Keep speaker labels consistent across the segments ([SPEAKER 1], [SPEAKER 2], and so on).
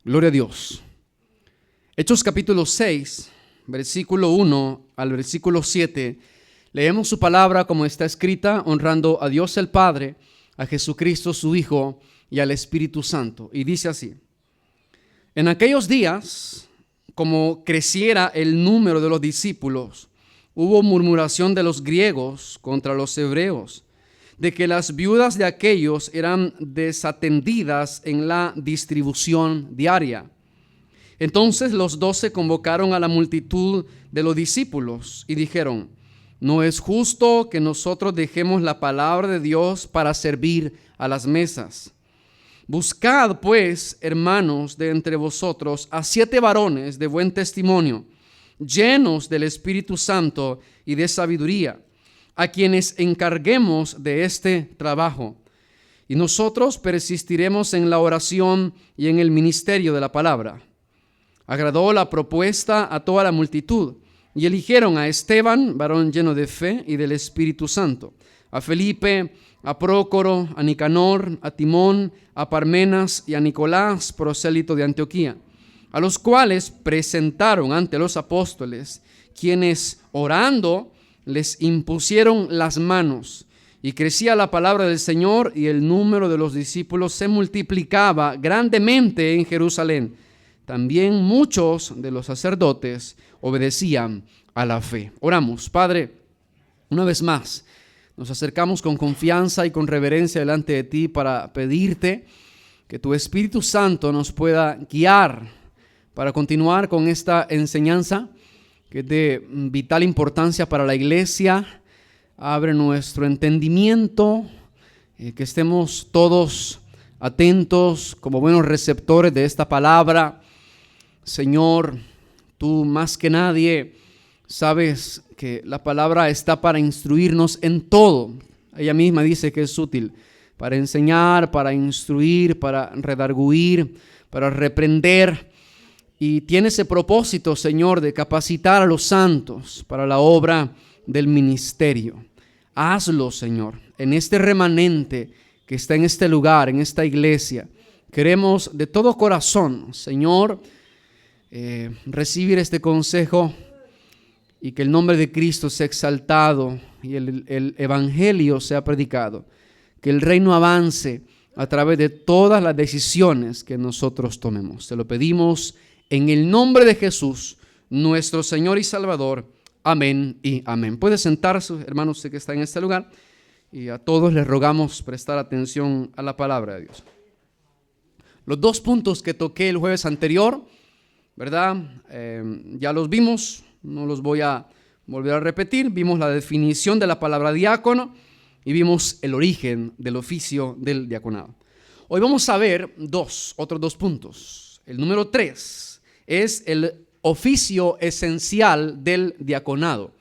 [SPEAKER 1] Gloria a Dios. Hechos capítulo 6, versículo 1 al versículo 7. Leemos su palabra como está escrita, honrando a Dios el Padre, a Jesucristo su Hijo y al Espíritu Santo. Y dice así: en aquellos días, como creciera el número de los discípulos, hubo murmuración de los griegos contra los hebreos, de que las viudas de aquellos eran desatendidas en la distribución diaria. Entonces los 12 convocaron a la multitud de los discípulos y dijeron: no es justo que nosotros dejemos la palabra de Dios para servir a las mesas. Buscad pues, hermanos, de entre vosotros a 7 varones de buen testimonio, llenos del Espíritu Santo y de sabiduría, a quienes encarguemos de este trabajo. Y nosotros persistiremos en la oración y en el ministerio de la palabra. Agradó la propuesta a toda la multitud, y eligieron a Esteban, varón lleno de fe y del Espíritu Santo, a Felipe, a Prócoro, a Nicanor, a Timón, a Parmenas y a Nicolás, prosélito de Antioquía, a los cuales presentaron ante los apóstoles, quienes orando les impusieron las manos, y crecía la palabra del Señor, y el número de los discípulos se multiplicaba grandemente en Jerusalén. También muchos de los sacerdotes obedecían a la fe. Oramos. Padre, una vez más nos acercamos con confianza y con reverencia delante de ti para pedirte que tu Espíritu Santo nos pueda guiar para continuar con esta enseñanza que es de vital importancia para la iglesia. Abre nuestro entendimiento, que estemos todos atentos como buenos receptores de esta palabra. Señor, tú más que nadie sabes que la palabra está para instruirnos en todo. Ella misma dice que es útil para enseñar, para instruir, para redarguir, para reprender. Y tiene ese propósito, Señor, de capacitar a los santos para la obra del ministerio. Hazlo, Señor, en este remanente que está en este lugar, en esta iglesia. Queremos de todo corazón, Señor, recibir este consejo y que el nombre de Cristo sea exaltado y el evangelio sea predicado. Que el reino avance a través de todas las decisiones que nosotros tomemos. Te lo pedimos en el nombre de Jesús, nuestro Señor y Salvador. Amén y amén. Puede sentarse, hermano, usted que está en este lugar, y a todos les rogamos prestar atención a la palabra de Dios. Los 2 puntos que toqué el jueves anterior, ¿verdad? Ya los vimos, no los voy a volver a repetir. Vimos la definición de la palabra diácono y vimos el origen del oficio del diaconado. Hoy vamos a ver otros 2 puntos. El número 3 es el oficio esencial del diaconado.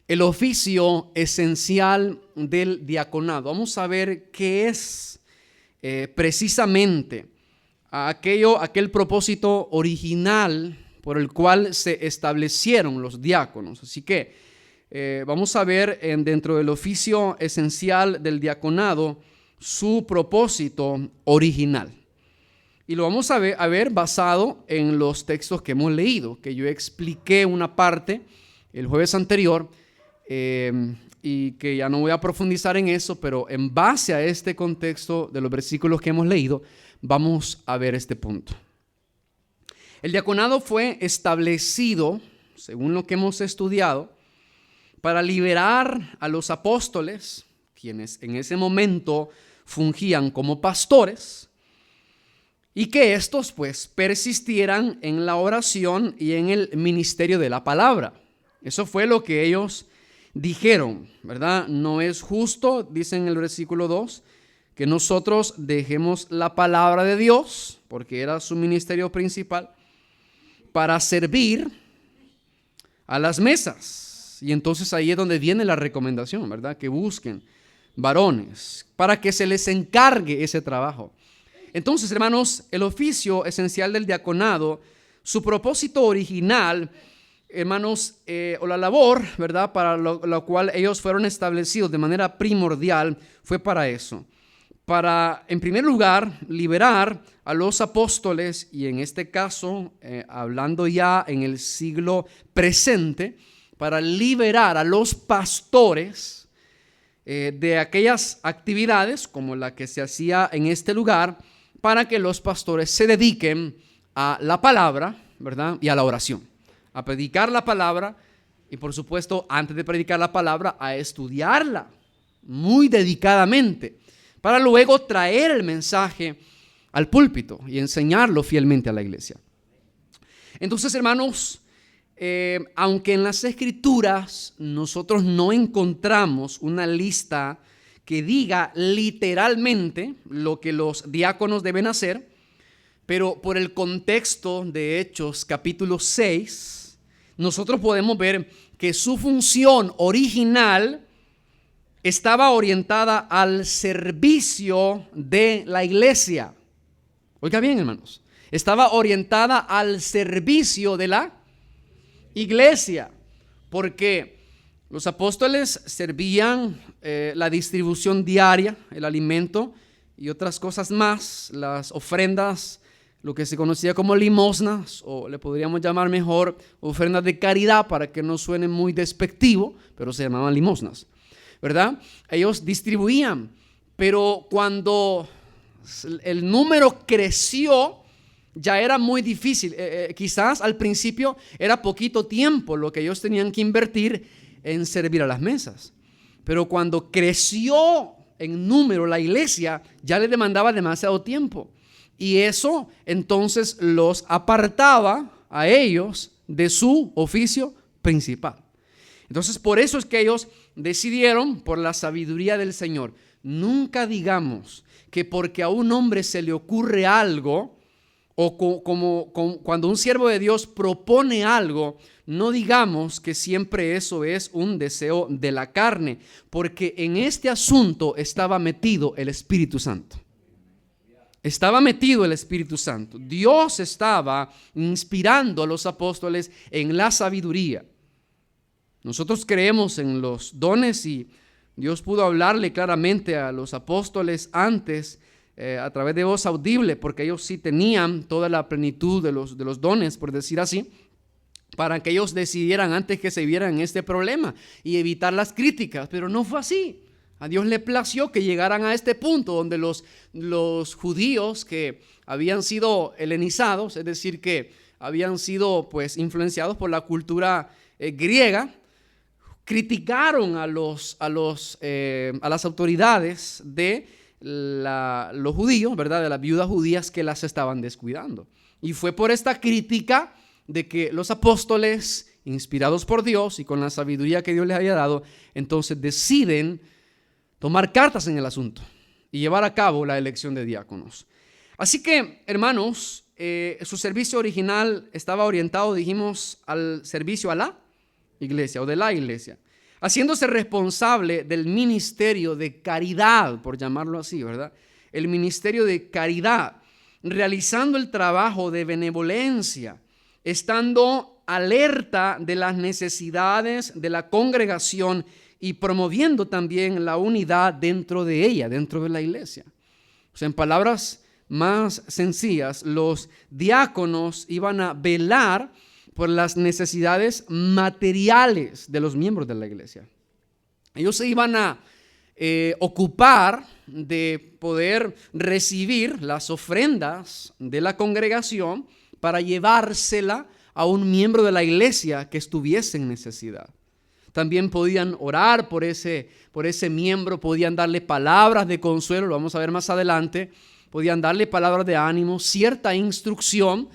[SPEAKER 1] El oficio esencial del diaconado. Vamos a ver qué es precisamente aquel propósito original por el cual se establecieron los diáconos. Así que vamos a ver dentro del oficio esencial del diaconado su propósito original. Y lo vamos a ver basado en los textos que hemos leído, que yo expliqué una parte el jueves anterior, y que ya no voy a profundizar en eso, pero en base a este contexto de los versículos que hemos leído, vamos a ver este punto. El diaconado fue establecido, según lo que hemos estudiado, para liberar a los apóstoles, quienes en ese momento fungían como pastores, y que estos pues persistieran en la oración y en el ministerio de la palabra. Eso fue lo que ellos dijeron, ¿verdad? No es justo, dice en el versículo 2, que nosotros dejemos la palabra de Dios, porque era su ministerio principal, para servir a las mesas. Y entonces ahí es donde viene la recomendación, ¿verdad? Que busquen varones para que se les encargue ese trabajo. Entonces, hermanos, el oficio esencial del diaconado, su propósito original, hermanos, o la labor, ¿verdad?, para lo cual ellos fueron establecidos de manera primordial, fue para eso, para, en primer lugar, liberar a los apóstoles, y en este caso, hablando ya en el siglo presente, para liberar a los pastores de aquellas actividades como la que se hacía en este lugar, para que los pastores se dediquen a la palabra, ¿verdad? Y a la oración, a predicar la palabra y, por supuesto, antes de predicar la palabra, a estudiarla muy dedicadamente, para luego traer el mensaje al púlpito y enseñarlo fielmente a la iglesia. Entonces, hermanos, aunque en las Escrituras nosotros no encontramos una lista que diga literalmente lo que los diáconos deben hacer, pero por el contexto de Hechos capítulo 6, nosotros podemos ver que su función original estaba orientada al servicio de la iglesia. Oiga bien, hermanos, estaba orientada al servicio de la iglesia, porque los apóstoles servían la distribución diaria, el alimento y otras cosas más, las ofrendas, lo que se conocía como limosnas, o le podríamos llamar mejor ofrendas de caridad para que no suene muy despectivo, pero se llamaban limosnas, ¿verdad? Ellos distribuían, pero cuando el número creció, ya era muy difícil. Quizás al principio era poquito tiempo lo que ellos tenían que invertir en servir a las mesas, pero cuando creció en número la iglesia, ya le demandaba demasiado tiempo, y eso entonces los apartaba a ellos de su oficio principal. Entonces, por eso es que ellos decidieron, por la sabiduría del Señor, nunca digamos que porque a un hombre se le ocurre algo, o cuando un siervo de Dios propone algo, no digamos que siempre eso es un deseo de la carne, porque en este asunto estaba metido el Espíritu Santo. Estaba metido el Espíritu Santo. Dios estaba inspirando a los apóstoles en la sabiduría. Nosotros creemos en los dones, y Dios pudo hablarle claramente a los apóstoles antes a través de voz audible, porque ellos sí tenían toda la plenitud de los dones, por decir así, para que ellos decidieran antes que se vieran en este problema y evitar las críticas, pero no fue así. A Dios le plació que llegaran a este punto donde los judíos que habían sido helenizados, es decir, que habían sido pues influenciados por la cultura griega, criticaron a las autoridades de los judíos, ¿verdad? De las viudas judías que las estaban descuidando. Y fue por esta crítica de que los apóstoles, inspirados por Dios y con la sabiduría que Dios les había dado, entonces deciden tomar cartas en el asunto y llevar a cabo la elección de diáconos. Así que, hermanos, su servicio original estaba orientado, dijimos, al servicio a la iglesia o de la iglesia, haciéndose responsable del ministerio de caridad, por llamarlo así, ¿verdad? El ministerio de caridad, realizando el trabajo de benevolencia, estando alerta de las necesidades de la congregación y promoviendo también la unidad dentro de ella, dentro de la iglesia. O sea, en palabras más sencillas, los diáconos iban a velar por las necesidades materiales de los miembros de la iglesia. Ellos se iban a ocupar de poder recibir las ofrendas de la congregación para llevársela a un miembro de la iglesia que estuviese en necesidad. También podían orar por ese miembro, podían darle palabras de consuelo, lo vamos a ver más adelante, podían darle palabras de ánimo, cierta instrucción,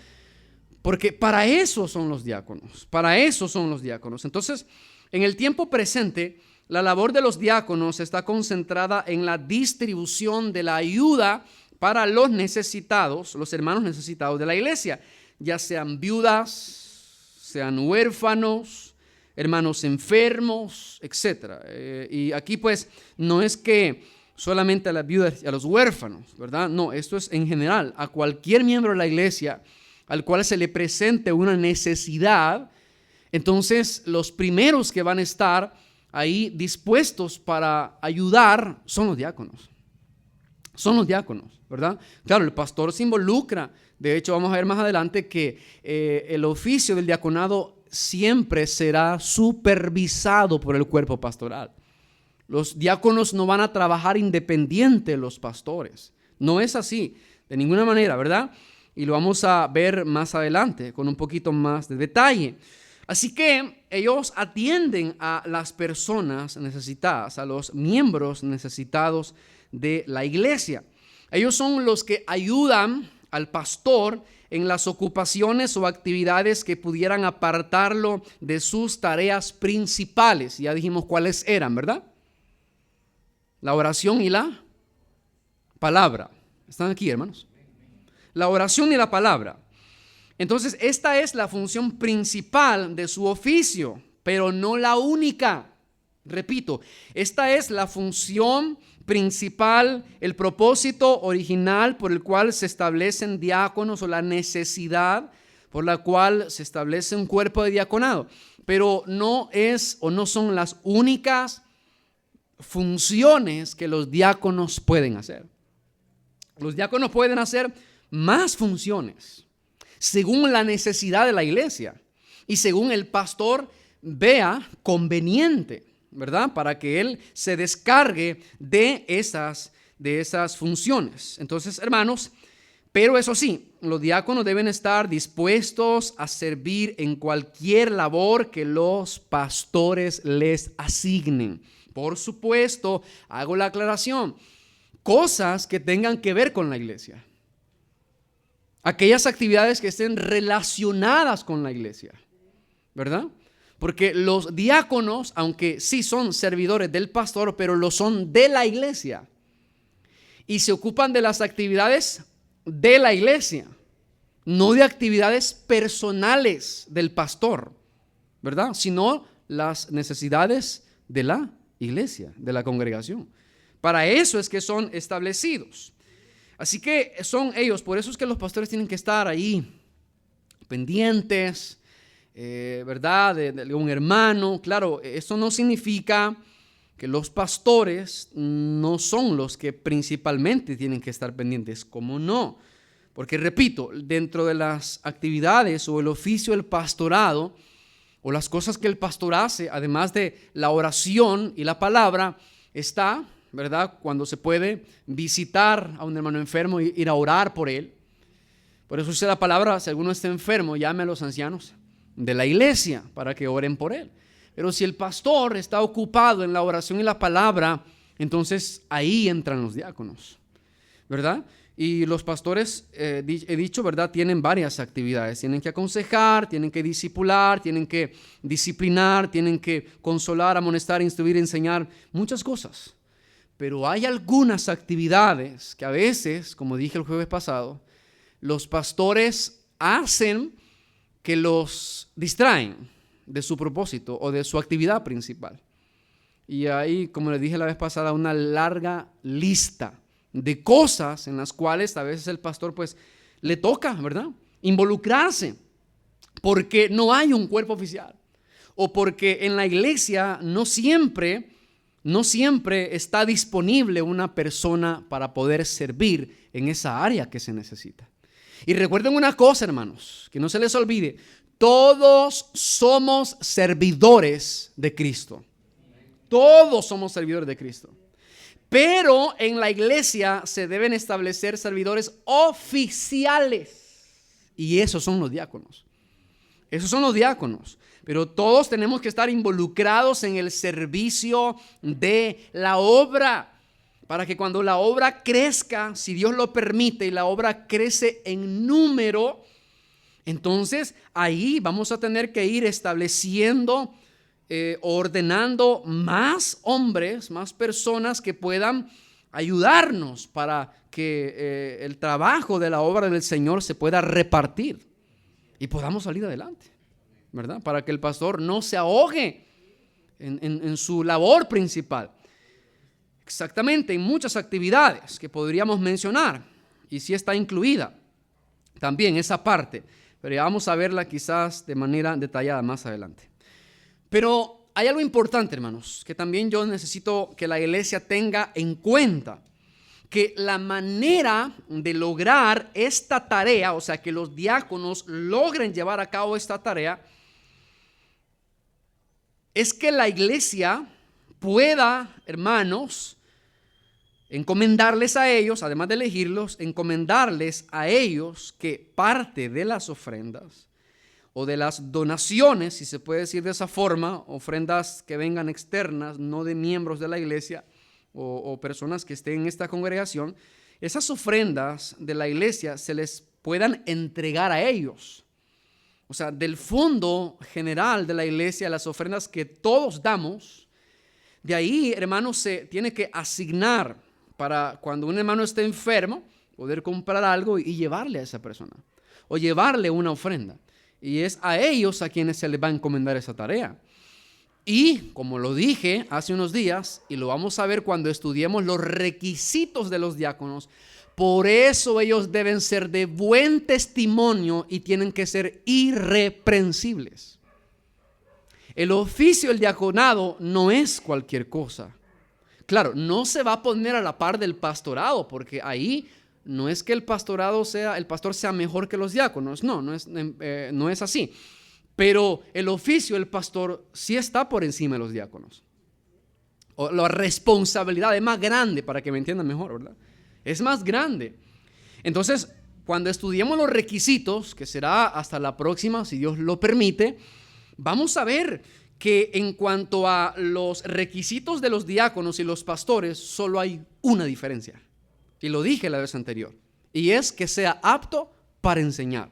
[SPEAKER 1] porque para eso son los diáconos, para eso son los diáconos. Entonces, en el tiempo presente, la labor de los diáconos está concentrada en la distribución de la ayuda para los necesitados, los hermanos necesitados de la iglesia, ya sean viudas, sean huérfanos, hermanos enfermos, etc. Y aquí pues no es que solamente a las viudas y a los huérfanos, ¿verdad? No, esto es en general, a cualquier miembro de la iglesia al cual se le presente una necesidad. Entonces los primeros que van a estar ahí dispuestos para ayudar son los diáconos. son los diáconos, ¿verdad? Claro, el pastor se involucra. De hecho, vamos a ver más adelante que el oficio del diaconado siempre será supervisado por el cuerpo pastoral. Los diáconos no van a trabajar independiente de los pastores. No es así, de ninguna manera, ¿verdad? Y lo vamos a ver más adelante con un poquito más de detalle. Así que ellos atienden a las personas necesitadas, a los miembros necesitados de la iglesia. Ellos son los que ayudan al pastor en las ocupaciones o actividades que pudieran apartarlo de sus tareas principales. Ya dijimos cuáles eran, ¿verdad? La oración y la palabra. ¿Están aquí, hermanos? La oración y la palabra. Entonces, esta es la función principal de su oficio, pero no la única. Repito, esta es la función principal, el propósito original por el cual se establecen diáconos, o la necesidad por la cual se establece un cuerpo de diaconado. Pero no es o no son las únicas funciones que los diáconos pueden hacer. Los diáconos pueden hacer más funciones según la necesidad de la iglesia y según el pastor vea conveniente, ¿verdad? Para que él se descargue de esas funciones. Entonces, hermanos, pero eso sí, los diáconos deben estar dispuestos a servir en cualquier labor que los pastores les asignen. Por supuesto, hago la aclaración, cosas que tengan que ver con la iglesia. Aquellas actividades que estén relacionadas con la iglesia, ¿verdad? Porque los diáconos, aunque sí son servidores del pastor, pero lo son de la iglesia. Y se ocupan de las actividades de la iglesia, no de actividades personales del pastor, ¿verdad? Sino las necesidades de la iglesia, de la congregación. Para eso es que son establecidos. Así que son ellos, por eso es que los pastores tienen que estar ahí pendientes, ¿verdad? De un hermano. Claro, esto no significa que los pastores no son los que principalmente tienen que estar pendientes. ¿Cómo no? Porque repito, dentro de las actividades o el oficio del pastorado, o las cosas que el pastor hace, además de la oración y la palabra, está, ¿verdad? Cuando se puede visitar a un hermano enfermo y ir a orar por él. Por eso dice la palabra, si alguno está enfermo, llame a los ancianos de la iglesia para que oren por él. Pero si el pastor está ocupado en la oración y la palabra, entonces ahí entran los diáconos, ¿verdad? Y los pastores, he dicho, ¿verdad? Tienen varias actividades. Tienen que aconsejar, tienen que discipular, tienen que disciplinar, tienen que consolar, amonestar, instruir, enseñar, muchas cosas. Pero hay algunas actividades que a veces, como dije el jueves pasado, los pastores hacen que los distraen de su propósito o de su actividad principal. Y hay, como les dije la vez pasada, una larga lista de cosas en las cuales a veces el pastor pues le toca, ¿verdad? Involucrarse, porque no hay un cuerpo oficial, o porque en la iglesia no siempre está disponible una persona para poder servir en esa área que se necesita. Y recuerden una cosa, hermanos, que no se les olvide, todos somos servidores de Cristo. Todos somos servidores de Cristo. Pero en la iglesia se deben establecer servidores oficiales. Y esos son los diáconos. Esos son los diáconos. Pero todos tenemos que estar involucrados en el servicio de la obra. Para que cuando la obra crezca, si Dios lo permite, y la obra crece en número, entonces ahí vamos a tener que ir estableciendo, ordenando más hombres, más personas que puedan ayudarnos para que el trabajo de la obra del Señor se pueda repartir y podamos salir adelante, ¿verdad? Para que el pastor no se ahogue en su labor principal. Exactamente, en muchas actividades que podríamos mencionar, y sí está incluida también esa parte, pero ya vamos a verla quizás de manera detallada más adelante. Pero hay algo importante, hermanos, que también yo necesito que la iglesia tenga en cuenta, que la manera de lograr esta tarea, o sea, que los diáconos logren llevar a cabo esta tarea, es que la iglesia pueda, hermanos, encomendarles a ellos, además de elegirlos, encomendarles a ellos que parte de las ofrendas o de las donaciones, si se puede decir de esa forma, ofrendas que vengan externas, no de miembros de la iglesia o personas que estén en esta congregación, esas ofrendas de la iglesia se les puedan entregar a ellos. O sea, del fondo general de la iglesia, las ofrendas que todos damos, de ahí, hermanos, se tiene que asignar para cuando un hermano esté enfermo, poder comprar algo y llevarle a esa persona, o llevarle una ofrenda. Y es a ellos a quienes se les va a encomendar esa tarea. Y como lo dije hace unos días, y lo vamos a ver cuando estudiemos los requisitos de los diáconos, por eso ellos deben ser de buen testimonio y tienen que ser irreprensibles. El oficio del diaconado no es cualquier cosa. Claro, no se va a poner a la par del pastorado, porque ahí no es que el pastor sea mejor que los diáconos, no es así. Pero el oficio del pastor sí está por encima de los diáconos. O la responsabilidad es más grande, para que me entiendan mejor, ¿verdad? Es más grande. Entonces, cuando estudiemos los requisitos, que será hasta la próxima, si Dios lo permite, vamos a ver que en cuanto a los requisitos de los diáconos y los pastores, solo hay una diferencia. Y lo dije la vez anterior. Y es que sea apto para enseñar.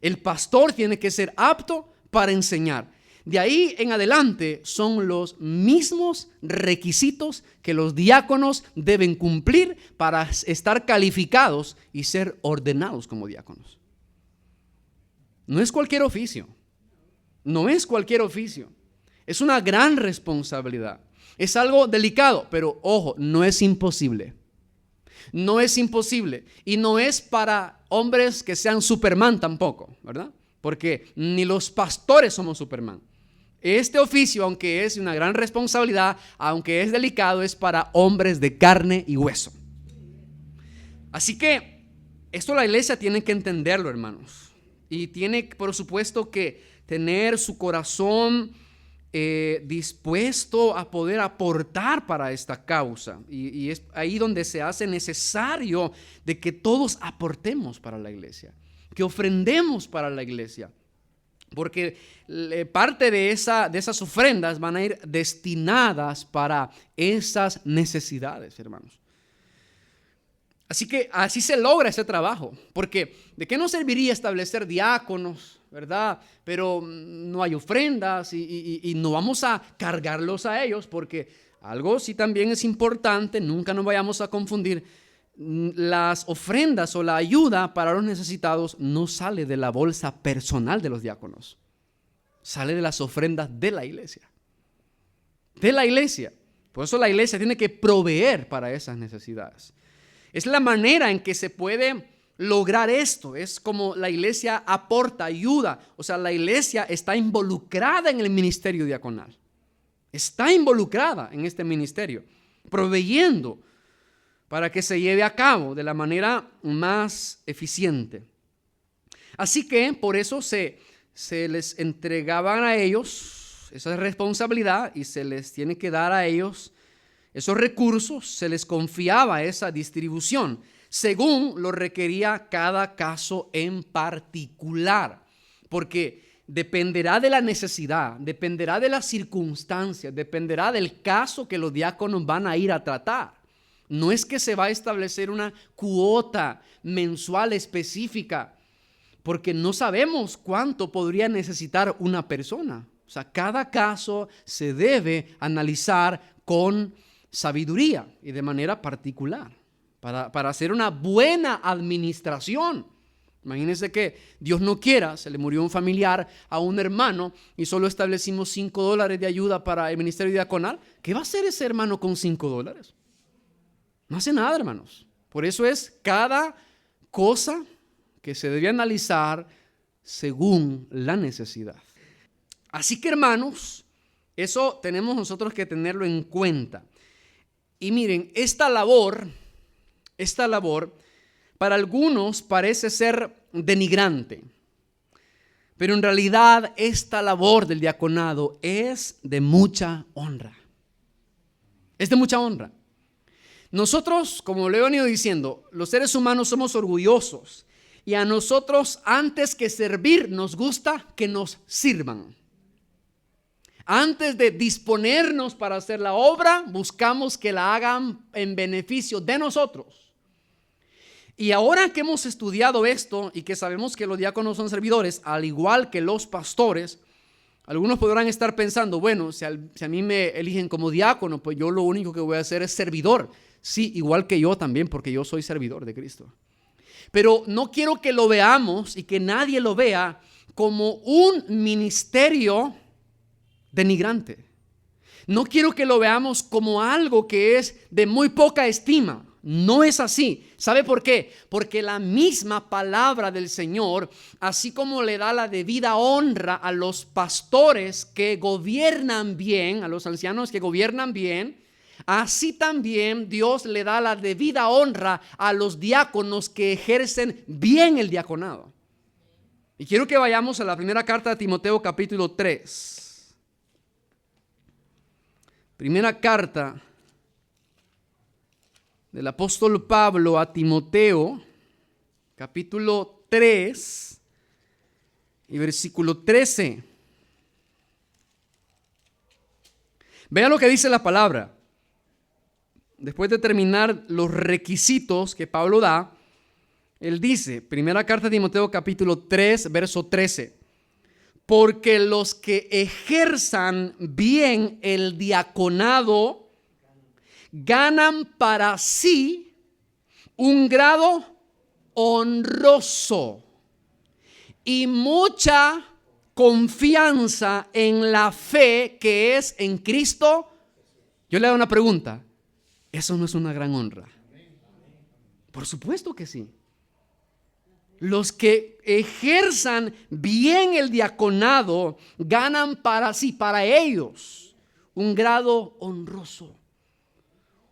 [SPEAKER 1] El pastor tiene que ser apto para enseñar. De ahí en adelante son los mismos requisitos que los diáconos deben cumplir para estar calificados y ser ordenados como diáconos. No es cualquier oficio. No es cualquier oficio. Es una gran responsabilidad. Es algo delicado, pero ojo, no es imposible. No es imposible. Y no es para hombres que sean Superman tampoco, ¿verdad? Porque ni los pastores somos Superman. Este oficio, aunque es una gran responsabilidad, aunque es delicado, es para hombres de carne y hueso. Así que esto la iglesia tiene que entenderlo, hermanos. Y tiene, por supuesto, que tener su corazón dispuesto a poder aportar para esta causa. Y es ahí donde se hace necesario de que todos aportemos para la iglesia, que ofrendemos para la iglesia. Porque parte de esas ofrendas van a ir destinadas para esas necesidades, hermanos. Así que así se logra ese trabajo. Porque ¿de qué nos serviría establecer diáconos, verdad? Pero no hay ofrendas y no vamos a cargarlos a ellos, porque algo sí también es importante, nunca nos vayamos a confundir. Las ofrendas o la ayuda para los necesitados no sale de la bolsa personal de los diáconos. Sale de las ofrendas de la iglesia. De la iglesia. Por eso la iglesia tiene que proveer para esas necesidades. Es la manera en que se puede lograr esto. Es como la iglesia aporta, ayuda. O sea, la iglesia está involucrada en el ministerio diaconal. Está involucrada en este ministerio, proveyendo para que se lleve a cabo de la manera más eficiente. Así que por eso se les entregaban a ellos esa responsabilidad y se les tiene que dar a ellos esos recursos, se les confiaba esa distribución según lo requería cada caso en particular, porque dependerá de la necesidad, dependerá de las circunstancias, dependerá del caso que los diáconos van a ir a tratar. No es que se va a establecer una cuota mensual específica, porque no sabemos cuánto podría necesitar una persona. O sea, cada caso se debe analizar con sabiduría y de manera particular para hacer una buena administración. Imagínense que Dios no quiera, se le murió un familiar a un hermano y solo establecimos $5 de ayuda para el ministerio diaconal. ¿Qué va a hacer ese hermano con $5? No hace nada, hermanos. Por eso es cada cosa que se debe analizar según la necesidad. Así que, hermanos, eso tenemos nosotros que tenerlo en cuenta. Y miren, esta labor esta labor, para algunos parece ser denigrante. Pero en realidad esta labor del diaconado es de mucha honra. Es de mucha honra. Nosotros, como le he venido diciendo, los seres humanos somos orgullosos. Y a nosotros, antes que servir, nos gusta que nos sirvan. Antes de disponernos para hacer la obra, buscamos que la hagan en beneficio de nosotros. Y ahora que hemos estudiado esto y que sabemos que los diáconos son servidores, al igual que los pastores, algunos podrán estar pensando, bueno, si a mí me eligen como diácono, pues yo lo único que voy a hacer es servidor. Sí, igual que yo también, porque yo soy servidor de Cristo. Pero no quiero que lo veamos y que nadie lo vea como un ministerio denigrante. No quiero que lo veamos como algo que es de muy poca estima. No es así. ¿Sabe por qué? Porque la misma palabra del Señor, así como le da la debida honra a los pastores que gobiernan bien, a los ancianos que gobiernan bien, así también Dios le da la debida honra a los diáconos que ejercen bien el diaconado. Y quiero que vayamos a la primera carta de Timoteo capítulo 3. Primera carta del apóstol Pablo a Timoteo, capítulo 3 y versículo 13. Vea lo que dice la palabra. Después de terminar los requisitos que Pablo da, él dice, primera carta de Timoteo capítulo 3, verso 13. Porque los que ejerzan bien el diaconado ganan para sí un grado honroso y mucha confianza en la fe que es en Cristo. Yo le hago una pregunta. ¿Eso no es una gran honra? Por supuesto que sí. Los que ejerzan bien el diaconado ganan para sí, para ellos, un grado honroso.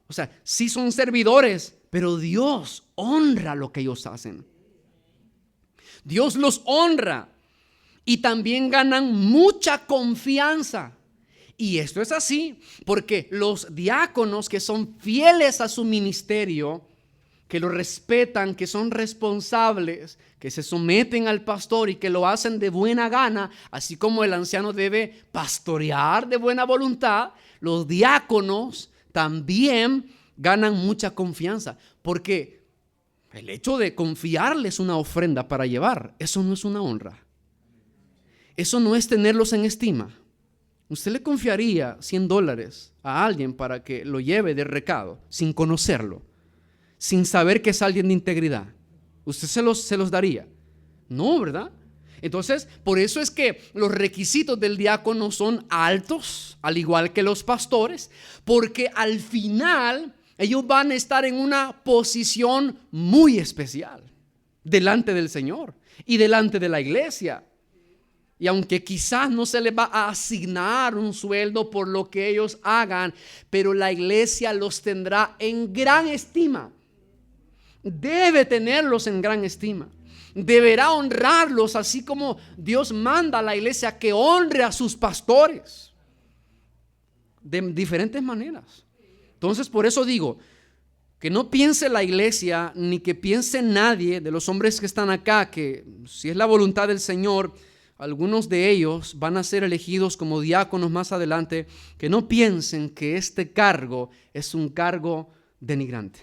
[SPEAKER 1] O sea, sí son servidores, pero Dios honra lo que ellos hacen. Dios los honra y también ganan mucha confianza. Y esto es así porque los diáconos que son fieles a su ministerio, que lo respetan, que son responsables, que se someten al pastor y que lo hacen de buena gana, así como el anciano debe pastorear de buena voluntad, los diáconos también ganan mucha confianza, porque el hecho de confiarles una ofrenda para llevar, eso no es una honra. Eso no es tenerlos en estima. ¿Usted le confiaría $100 a alguien para que lo lleve de recado sin conocerlo, sin saber que es alguien de integridad? ¿Usted se los daría? No, ¿verdad? Entonces, por eso es que los requisitos del diácono son altos, al igual que los pastores, porque al final ellos van a estar en una posición muy especial delante del Señor y delante de la iglesia. Y aunque quizás no se les va a asignar un sueldo por lo que ellos hagan, pero la iglesia los tendrá en gran estima. Debe tenerlos en gran estima. Deberá honrarlos así como Dios manda a la iglesia que honre a sus pastores. De diferentes maneras. Entonces, por eso digo, que no piense la iglesia ni que piense nadie de los hombres que están acá, que si es la voluntad del Señor, algunos de ellos van a ser elegidos como diáconos más adelante, que no piensen que este cargo es un cargo denigrante.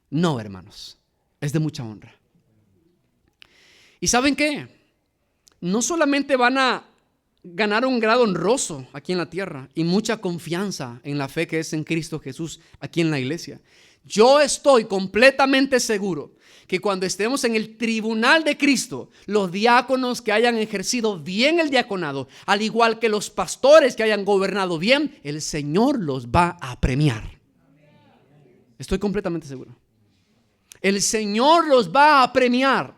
[SPEAKER 1] No, hermanos, es de mucha honra. ¿Y saben qué? No solamente van a ganar un grado honroso aquí en la tierra y mucha confianza en la fe que es en Cristo Jesús aquí en la iglesia. Yo estoy completamente seguro que cuando estemos en el tribunal de Cristo, los diáconos que hayan ejercido bien el diaconado, al igual que los pastores que hayan gobernado bien, el Señor los va a premiar. Estoy completamente seguro. El Señor los va a premiar.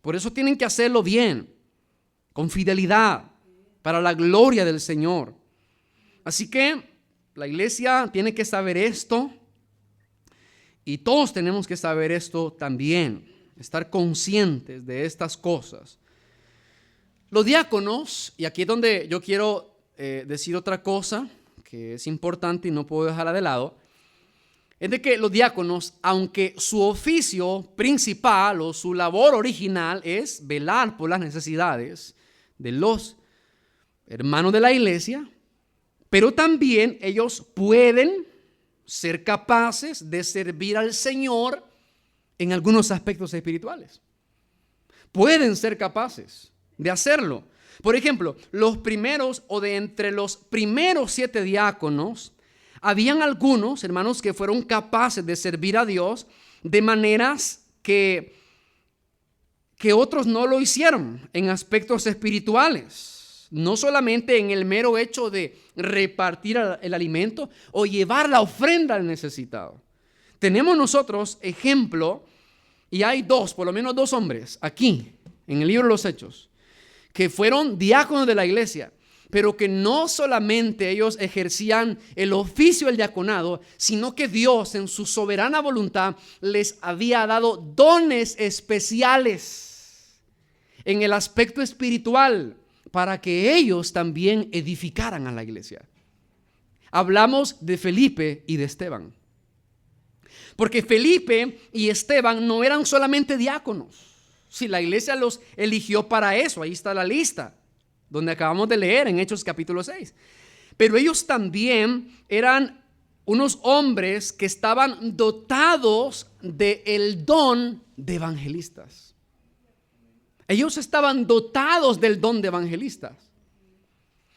[SPEAKER 1] Por eso tienen que hacerlo bien, con fidelidad, para la gloria del Señor. Así que la iglesia tiene que saber esto. Y todos tenemos que saber esto también, estar conscientes de estas cosas. Los diáconos, y aquí es donde yo quiero decir otra cosa que es importante y no puedo dejarla de lado, es de que los diáconos, aunque su oficio principal o su labor original es velar por las necesidades de los hermanos de la iglesia, pero también ellos pueden ser capaces de servir al Señor en algunos aspectos espirituales. Pueden ser capaces de hacerlo. Por ejemplo, los primeros o de entre los primeros 7 diáconos, habían algunos hermanos que fueron capaces de servir a Dios de maneras que otros no lo hicieron en aspectos espirituales. No solamente en el mero hecho de repartir el alimento o llevar la ofrenda al necesitado. Tenemos nosotros ejemplo, y hay por lo menos 2 hombres aquí en el libro de los Hechos, que fueron diáconos de la iglesia, pero que no solamente ellos ejercían el oficio del diaconado, sino que Dios en su soberana voluntad les había dado dones especiales en el aspecto espiritual, para que ellos también edificaran a la iglesia. Hablamos de Felipe y de Esteban. Porque Felipe y Esteban no eran solamente diáconos. Si la iglesia los eligió para eso, ahí está la lista, donde acabamos de leer en Hechos capítulo 6. Pero ellos también eran unos hombres que estaban dotados del don de evangelistas. Ellos estaban dotados del don de evangelistas.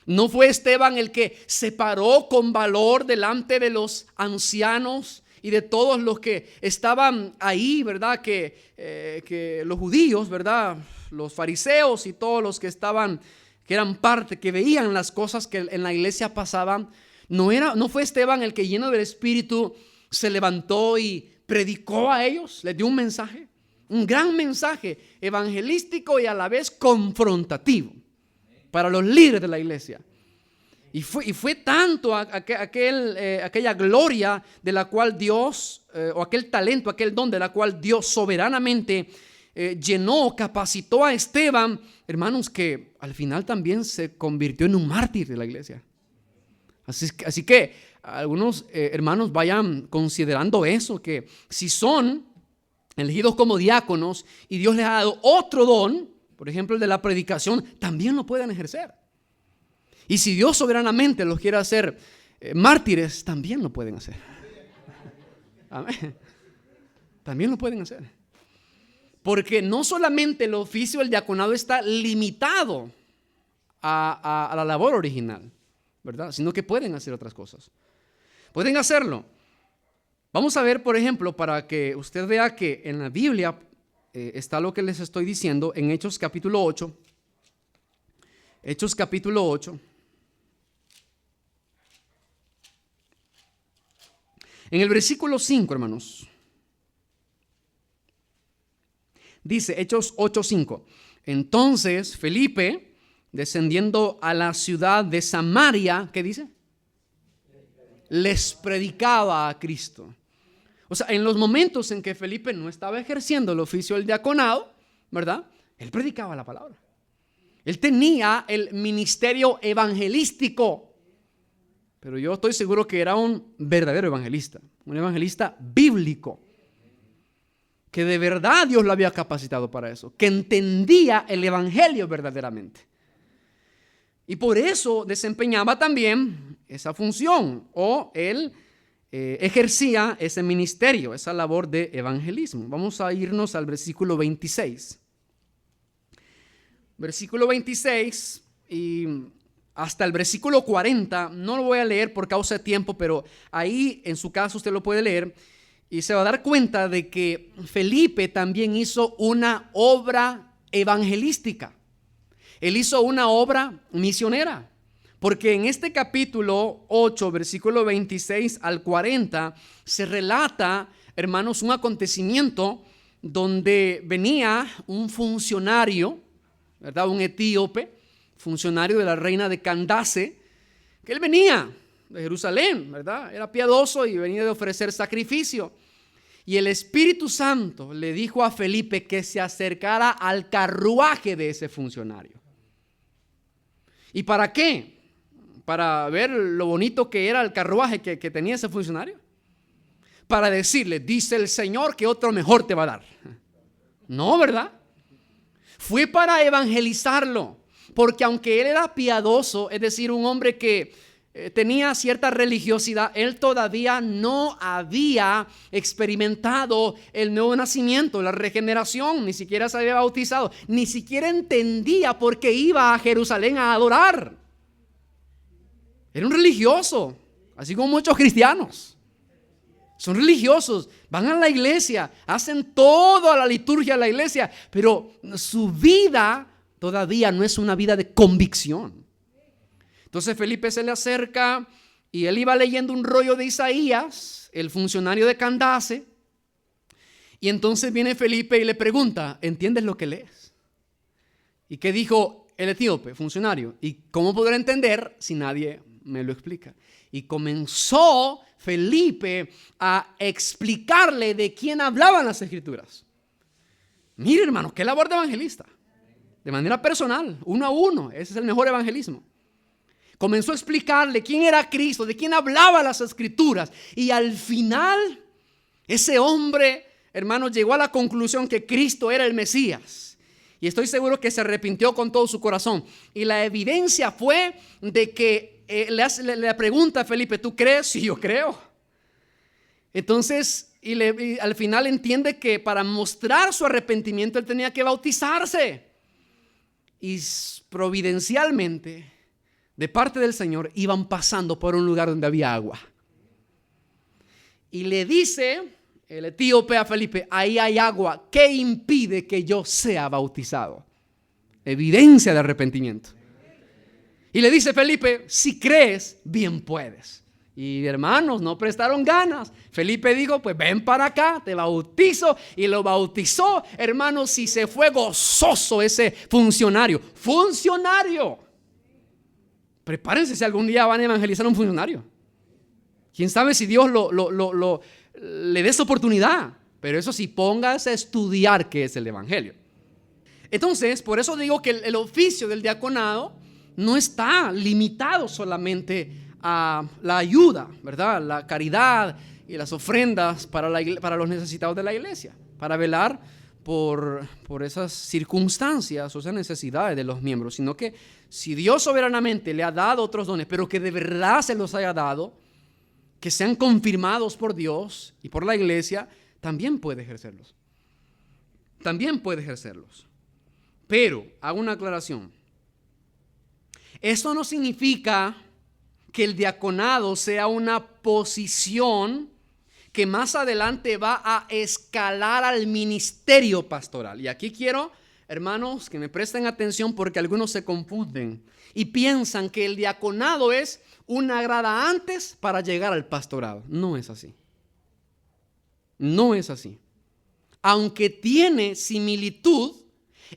[SPEAKER 1] No fue Esteban el que se paró con valor delante de los ancianos y de todos los que estaban ahí, ¿verdad? Que los judíos, ¿verdad? Los fariseos y todos los que estaban, que eran parte, que veían las cosas que en la iglesia pasaban. No fue Esteban el que, lleno del Espíritu, se levantó y predicó a ellos, les dio un mensaje. Un gran mensaje evangelístico y a la vez confrontativo para los líderes de la iglesia. Y fue tanto aquella gloria de la cual Dios, o aquel talento, aquel don de la cual Dios soberanamente llenó, capacitó a Esteban, hermanos, que al final también se convirtió en un mártir de la iglesia. Así que algunos hermanos vayan considerando eso, que si son elegidos como diáconos y Dios les ha dado otro don, por ejemplo el de la predicación, también lo pueden ejercer. Y si Dios soberanamente los quiere hacer mártires, también lo pueden hacer. Amén. También lo pueden hacer. Porque no solamente el oficio del diaconado está limitado a la labor original, ¿verdad? Sino que pueden hacer otras cosas. Pueden hacerlo. Vamos a ver, por ejemplo, para que usted vea que en la Biblia está lo que les estoy diciendo en Hechos capítulo 8. Hechos capítulo 8. En el versículo 5, hermanos. Dice Hechos 8:5. Entonces Felipe, descendiendo a la ciudad de Samaria, ¿qué dice? Les predicaba a Cristo. O sea, en los momentos en que Felipe no estaba ejerciendo el oficio del diaconado, ¿verdad? Él predicaba la palabra. Él tenía el ministerio evangelístico. Pero yo estoy seguro que era un verdadero evangelista, un evangelista bíblico, que de verdad Dios lo había capacitado para eso, que entendía el evangelio verdaderamente. Y por eso desempeñaba también esa función, o él ejercía ese ministerio, esa labor de evangelismo. Vamos a irnos al versículo 26. Versículo 26 y hasta el versículo 40, no lo voy a leer por causa de tiempo, pero ahí en su caso usted lo puede leer y se va a dar cuenta de que Felipe también hizo una obra evangelística. Él hizo una obra misionera, porque en este capítulo 8, versículo 26 al 40, se relata, hermanos, un acontecimiento donde venía un funcionario, ¿verdad? Un etíope, funcionario de la reina de Candace, que él venía de Jerusalén, ¿verdad? Era piadoso y venía de ofrecer sacrificio. Y el Espíritu Santo le dijo a Felipe que se acercara al carruaje de ese funcionario. ¿Y para qué? Para ver lo bonito que era el carruaje que tenía ese funcionario. Para decirle, dice el Señor que otro mejor te va a dar. No, ¿verdad? Fue para evangelizarlo. Porque aunque él era piadoso, es decir, un hombre que tenía cierta religiosidad, él todavía no había experimentado el nuevo nacimiento, la regeneración, ni siquiera se había bautizado, ni siquiera entendía por qué iba a Jerusalén a adorar. Era un religioso, así como muchos cristianos. Son religiosos, van a la iglesia, hacen toda la liturgia de la iglesia, pero su vida todavía no es una vida de convicción. Entonces Felipe se le acerca y él iba leyendo un rollo de Isaías, el funcionario de Candace, y entonces viene Felipe y le pregunta, ¿entiendes lo que lees? ¿Y qué dijo el etíope, funcionario? ¿Y cómo podré entender si nadie me lo explica? Y comenzó Felipe a explicarle de quién hablaban las escrituras. Mire, hermano, qué labor de evangelista. De manera personal, uno a uno, ese es el mejor evangelismo. Comenzó a explicarle quién era Cristo, de quién hablaba las escrituras. Y al final, ese hombre, hermanos, llegó a la conclusión que Cristo era el Mesías. Y estoy seguro que se arrepintió con todo su corazón. Y la evidencia fue de que le pregunta a Felipe, ¿tú crees? Sí, yo creo. Entonces, y al final entiende que para mostrar su arrepentimiento, él tenía que bautizarse. Y providencialmente, de parte del Señor, iban pasando por un lugar donde había agua. Y le dice el etíope a Felipe, ahí hay agua, ¿qué impide que yo sea bautizado? Evidencia de arrepentimiento. Y le dice Felipe, si crees, bien puedes. Y hermanos, no prestaron ganas. Felipe dijo, pues ven para acá, te bautizo. Y lo bautizó, hermanos, si se fue gozoso ese funcionario. Funcionario. Prepárense si algún día van a evangelizar a un funcionario. Quién sabe si Dios le dé esa oportunidad. Pero eso sí, póngase a estudiar qué es el evangelio. Entonces, por eso digo que el oficio del diaconado no está limitado solamente a la ayuda, ¿verdad? La caridad y las ofrendas para los necesitados de la iglesia, para velar por esas circunstancias o esas necesidades de los miembros, sino que si Dios soberanamente le ha dado otros dones, pero que de verdad se los haya dado, que sean confirmados por Dios y por la iglesia, también puede ejercerlos. También puede ejercerlos. Pero, hago una aclaración. Esto no significa que el diaconado sea una posición que más adelante va a escalar al ministerio pastoral. Y aquí quiero, hermanos, que me presten atención porque algunos se confunden y piensan que el diaconado es una grada antes para llegar al pastorado. No es así. No es así. Aunque tiene similitud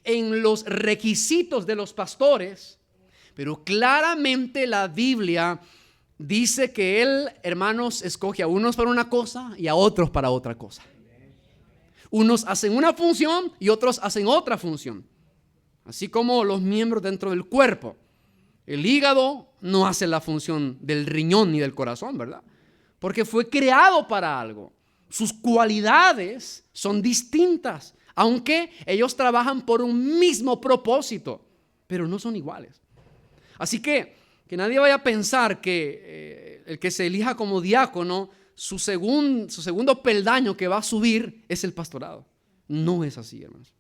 [SPEAKER 1] en los requisitos de los pastores, pero claramente la Biblia dice que Él, hermanos, escoge a unos para una cosa y a otros para otra cosa. Unos hacen una función y otros hacen otra función. Así como los miembros dentro del cuerpo. El hígado no hace la función del riñón ni del corazón, ¿verdad? Porque fue creado para algo. Sus cualidades son distintas, aunque ellos trabajan por un mismo propósito, pero no son iguales. Así que nadie vaya a pensar que el que se elija como diácono, su segundo peldaño que va a subir es el pastorado. No es así, hermanos.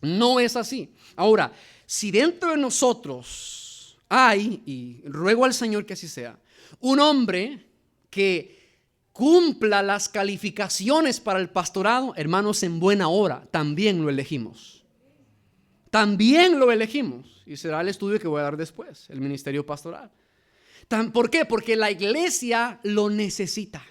[SPEAKER 1] No es así. Ahora, si dentro de nosotros hay, y ruego al Señor que así sea, un hombre que cumpla las calificaciones para el pastorado, hermanos, en buena hora, también lo elegimos. También lo elegimos. Y será el estudio que voy a dar después, el ministerio pastoral. ¿Por qué? Porque la iglesia lo necesita.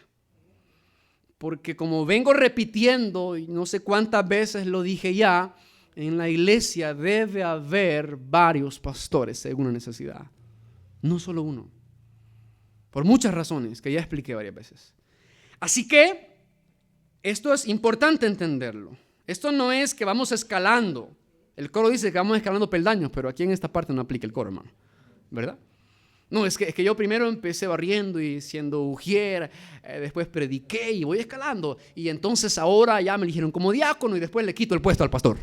[SPEAKER 1] Porque como vengo repitiendo, y no sé cuántas veces lo dije ya, en la iglesia debe haber varios pastores según la necesidad. No solo uno. Por muchas razones que ya expliqué varias veces. Así que Esto es importante entenderlo. Esto no es que vamos escalando. El coro dice que vamos escalando peldaños, pero aquí en esta parte no aplica el coro, hermano, ¿verdad? No, es que yo primero empecé barriendo y siendo ujier, después prediqué y voy escalando. Y entonces ahora ya me eligieron como diácono y después le quito el puesto al pastor.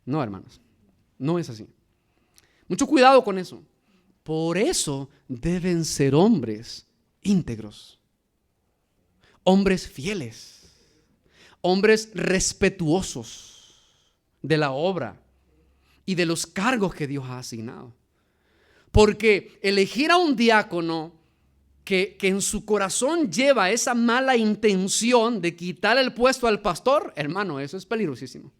[SPEAKER 1] No, hermanos, no es así. Mucho cuidado con eso. Por eso deben ser hombres íntegros, hombres fieles, hombres respetuosos de la obra y de los cargos que Dios ha asignado. Porque elegir a un diácono que en su corazón lleva esa mala intención de quitar el puesto al pastor, hermano, eso es peligrosísimo.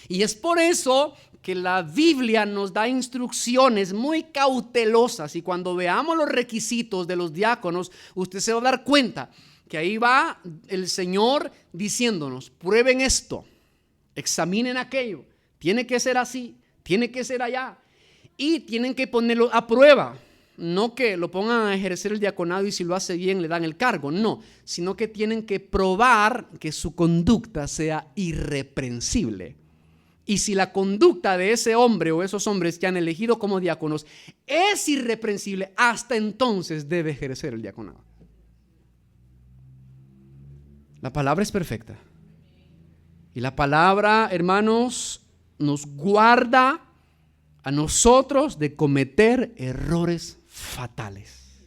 [SPEAKER 1] Y es por eso que la Biblia nos da instrucciones muy cautelosas, y cuando veamos los requisitos de los diáconos, usted se va a dar cuenta que ahí va el Señor diciéndonos: prueben esto, examinen aquello, tiene que ser así, tiene que ser allá. Y tienen que ponerlo a prueba, no que lo pongan a ejercer el diaconado y si lo hace bien le dan el cargo, no, sino que tienen que probar que su conducta sea irreprensible. Y si la conducta de ese hombre o esos hombres que han elegido como diáconos es irreprensible, hasta entonces debe ejercer el diaconado. La palabra es perfecta. Y la palabra, hermanos, nos guarda a nosotros de cometer errores fatales.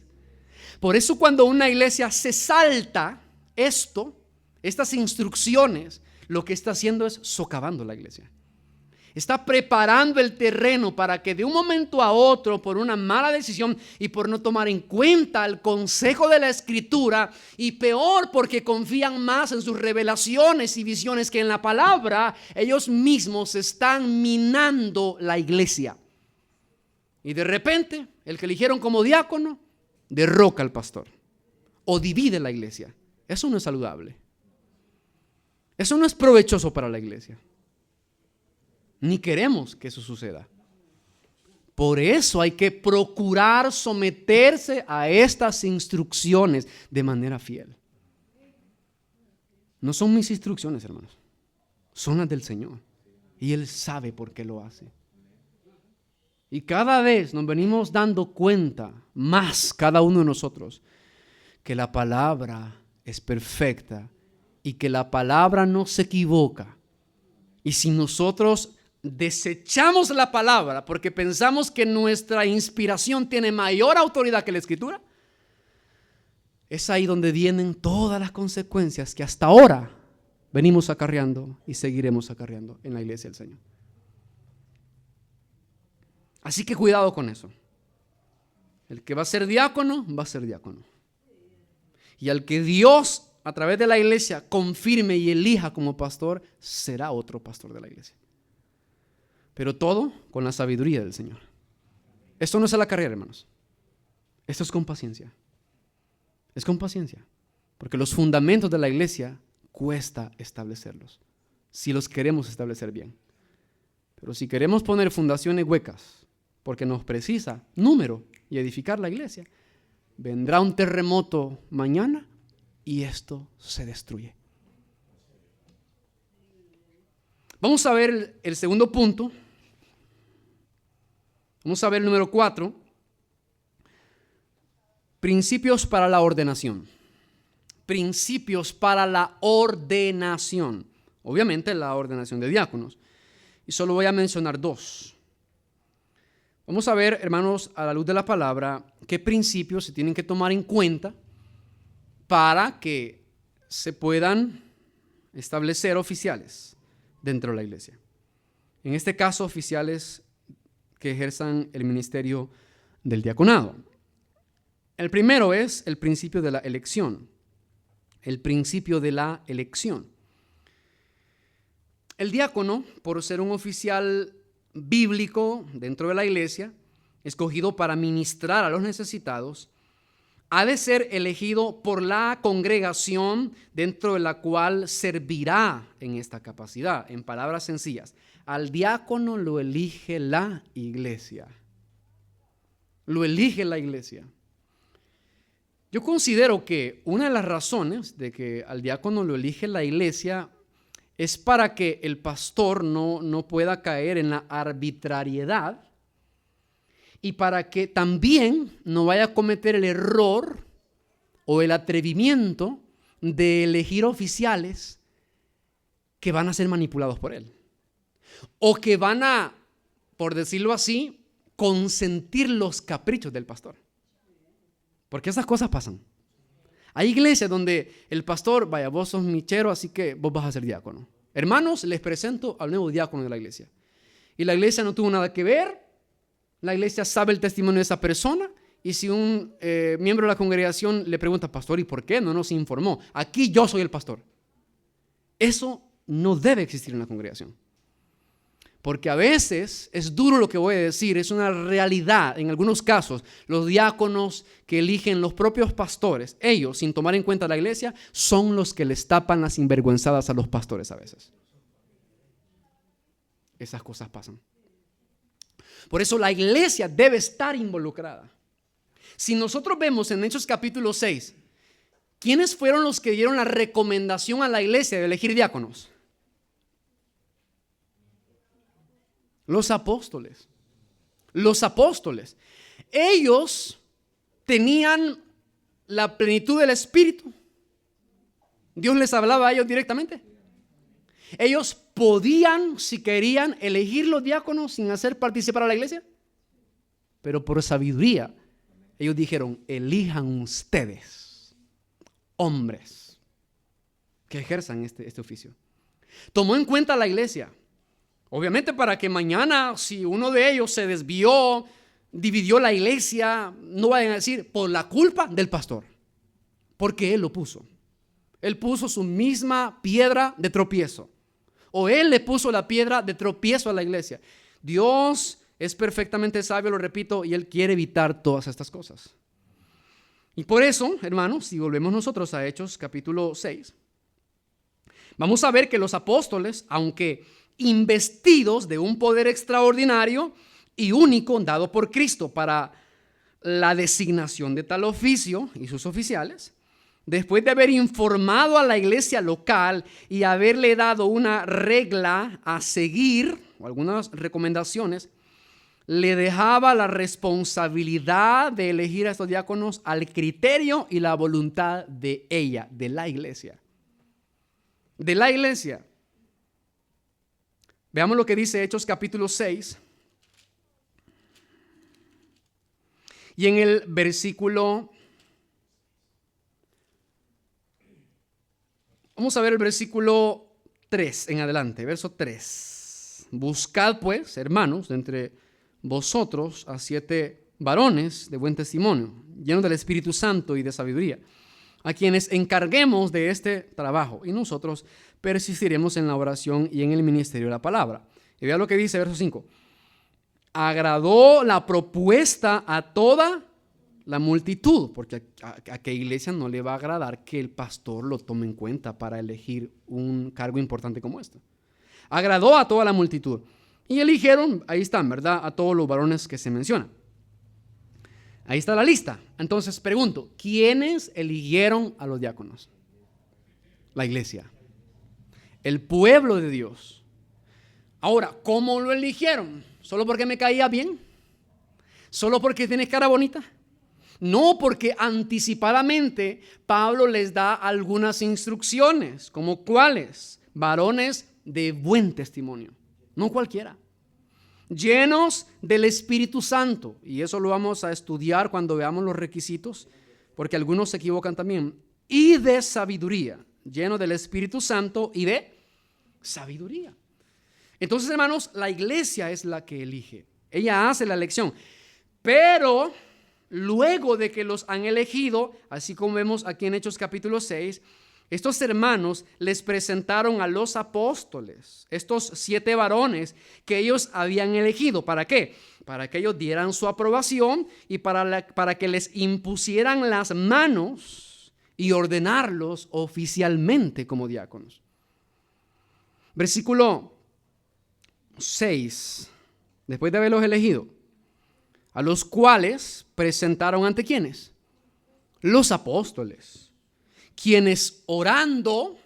[SPEAKER 1] Por eso cuando una iglesia se salta estas instrucciones, lo que está haciendo es socavando la iglesia. Está preparando el terreno para que de un momento a otro, por una mala decisión y por no tomar en cuenta el consejo de la Escritura, y peor porque confían más en sus revelaciones y visiones que en la palabra, ellos mismos están minando la iglesia. Y de repente, el que eligieron como diácono derroca al pastor o divide la iglesia. Eso no es saludable. Eso no es provechoso para la iglesia. Ni queremos que eso suceda. Por eso hay que procurar someterse a estas instrucciones de manera fiel. No son mis instrucciones, hermanos. Son las del Señor. Y Él sabe por qué lo hace. Y cada vez nos venimos dando cuenta más, cada uno de nosotros, que la palabra es perfecta y que la palabra no se equivoca. Y si nosotros desechamos la palabra porque pensamos que nuestra inspiración tiene mayor autoridad que la Escritura, es ahí donde vienen todas las consecuencias que hasta ahora venimos acarreando y seguiremos acarreando en la iglesia del Señor. Así que cuidado con eso. El que va a ser diácono, va a ser diácono. Y al que Dios a través de la iglesia confirme y elija como pastor, será otro pastor de la iglesia. Pero todo con la sabiduría del Señor. Esto no es a la carrera, hermanos. Esto es con paciencia. Es con paciencia. Porque los fundamentos de la iglesia cuesta establecerlos, si los queremos establecer bien. Pero si queremos poner fundaciones huecas, porque nos precisa número y edificar la iglesia, vendrá un terremoto mañana y esto se destruye. Vamos a ver el segundo punto. Vamos a ver el número 4. Principios para la ordenación. Principios para la ordenación. Obviamente la ordenación de diáconos. Y solo voy a mencionar 2. Vamos a ver, hermanos, a la luz de la palabra, qué principios se tienen que tomar en cuenta para que se puedan establecer oficiales dentro de la iglesia. En este caso, oficiales que ejerzan el ministerio del diaconado. El primero es el principio de la elección. El principio de la elección. El diácono, por ser un oficial bíblico dentro de la iglesia, escogido para ministrar a los necesitados, ha de ser elegido por la congregación dentro de la cual servirá en esta capacidad. En palabras sencillas, al diácono lo elige la iglesia. Lo elige la iglesia. Yo considero que una de las razones de que al diácono lo elige la iglesia es para que el pastor no pueda caer en la arbitrariedad y para que también no vaya a cometer el error o el atrevimiento de elegir oficiales que van a ser manipulados por él o que van a, por decirlo así, consentir los caprichos del pastor. Porque esas cosas pasan. Hay iglesias donde el pastor, vaya, vos sos michero, así que vos vas a ser diácono. Hermanos, les presento al nuevo diácono de la iglesia. Y la iglesia no tuvo nada que ver. La iglesia sabe el testimonio de esa persona. Y si un miembro de la congregación le pregunta, pastor, ¿y por qué no nos informó? Aquí yo soy el pastor. Eso no debe existir en la congregación. Porque a veces es duro lo que voy a decir, es una realidad. En algunos casos, los diáconos que eligen los propios pastores, ellos, sin tomar en cuenta la iglesia, son los que les tapan las sinvergüenzadas a los pastores a veces. Esas cosas pasan. Por eso la iglesia debe estar involucrada. Si nosotros vemos en Hechos capítulo 6, ¿quiénes fueron los que dieron la recomendación a la iglesia de elegir diáconos? Los apóstoles. Los apóstoles. Ellos tenían la plenitud del Espíritu. Dios les hablaba a ellos directamente. Ellos podían, si querían, elegir los diáconos sin hacer participar a la iglesia. Pero por sabiduría, ellos dijeron, elijan ustedes, hombres, que ejerzan este oficio. Tomó en cuenta la iglesia. Obviamente para que mañana, si uno de ellos se desvió, dividió la iglesia, no vayan a decir por la culpa del pastor, porque él lo puso. Él puso su misma piedra de tropiezo, o él le puso la piedra de tropiezo a la iglesia. Dios es perfectamente sabio, lo repito, y él quiere evitar todas estas cosas. Y por eso, hermanos, si volvemos nosotros a Hechos capítulo 6, vamos a ver que los apóstoles, aunque investidos de un poder extraordinario y único dado por Cristo para la designación de tal oficio y sus oficiales, después de haber informado a la iglesia local y haberle dado una regla a seguir o algunas recomendaciones, le dejaba la responsabilidad de elegir a estos diáconos al criterio y la voluntad de ella, de la iglesia. De la iglesia. Veamos lo que dice Hechos capítulo 6. Y en el versículo, vamos a ver el versículo 3 en adelante, verso 3. Buscad pues, hermanos, de entre vosotros a 7 varones de buen testimonio, llenos del Espíritu Santo y de sabiduría, a quienes encarguemos de este trabajo, y nosotros persistiremos en la oración y en el ministerio de la palabra. Y vea lo que dice verso 5. Agradó la propuesta a toda la multitud, porque a qué iglesia no le va a agradar que el pastor lo tome en cuenta para elegir un cargo importante como este. Agradó a toda la multitud. Y eligieron, ahí están, ¿verdad?, a todos los varones que se mencionan. Ahí está la lista. Entonces pregunto, ¿quiénes eligieron a los diáconos? La iglesia. El pueblo de Dios. Ahora, ¿cómo lo eligieron? ¿Solo porque me caía bien? ¿Solo porque tiene cara bonita? No, porque anticipadamente Pablo les da algunas instrucciones, como cuáles, varones de buen testimonio, no cualquiera, llenos del Espíritu Santo, y eso lo vamos a estudiar cuando veamos los requisitos, porque algunos se equivocan también, y de sabiduría, llenos del Espíritu Santo y de sabiduría. Entonces, hermanos, la iglesia es la que elige, ella hace la elección, pero luego de que los han elegido, así como vemos aquí en Hechos capítulo 6, estos hermanos les presentaron a los apóstoles, estos 7 varones que ellos habían elegido. ¿Para qué? Para que ellos dieran su aprobación y para que les impusieran las manos y ordenarlos oficialmente como diáconos. Versículo 6. Después de haberlos elegido, a los cuales presentaron ante ¿quiénes? los apóstoles, quienes orando,